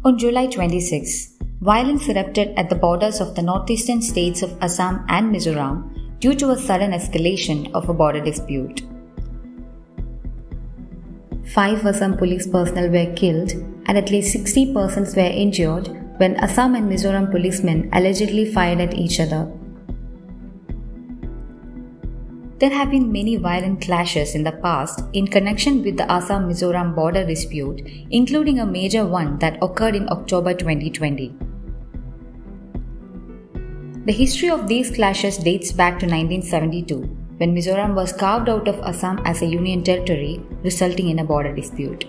On July 26, violence erupted at the borders of the northeastern states of Assam and Mizoram due to a sudden escalation of a border dispute. 5 Assam police personnel were killed and at least 60 persons were injured when Assam and Mizoram policemen allegedly fired at each other. There have been many violent clashes in the past in connection with the Assam-Mizoram border dispute, including a major one that occurred in October 2020. The history of these clashes dates back to 1972, when Mizoram was carved out of Assam as a union territory, resulting in a border dispute.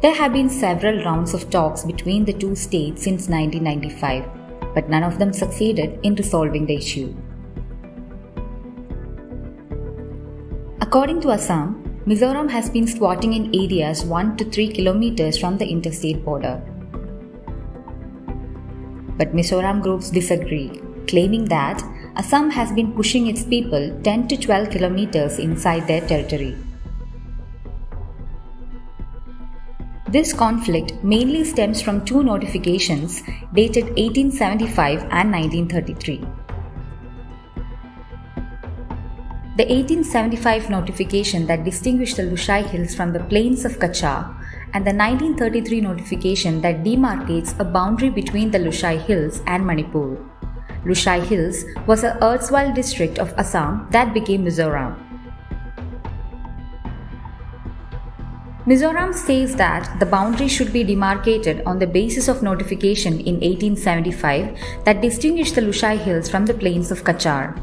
There have been several rounds of talks between the two states since 1995. But none of them succeeded in resolving the issue. According to Assam, Mizoram has been squatting in areas 1 to 3 kilometers from the interstate border. But Mizoram groups disagree, claiming that Assam has been pushing its people 10 to 12 kilometers inside their territory. This conflict mainly stems from 2 notifications dated 1875 and 1933. The 1875 notification that distinguished the Lushai Hills from the plains of Kachar and the 1933 notification that demarcates a boundary between the Lushai Hills and Manipur. Lushai Hills was an erstwhile district of Assam that became Mizoram. Mizoram says that the boundary should be demarcated on the basis of notification in 1875 that distinguished the Lushai Hills from the plains of Kachar.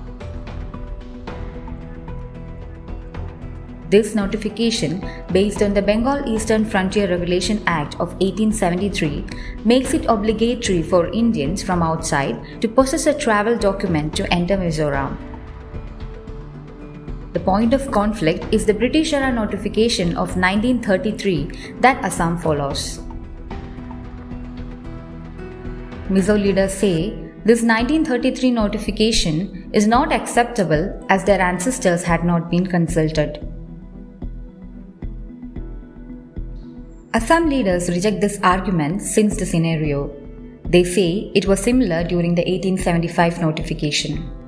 This notification, based on the Bengal Eastern Frontier Regulation Act of 1873, makes it obligatory for Indians from outside to possess a travel document to enter Mizoram. The point of conflict is the British era notification of 1933 that Assam follows. Mizo leaders say this 1933 notification is not acceptable as their ancestors had not been consulted. Assam leaders reject this argument since the scenario. They say it was similar during the 1875 notification.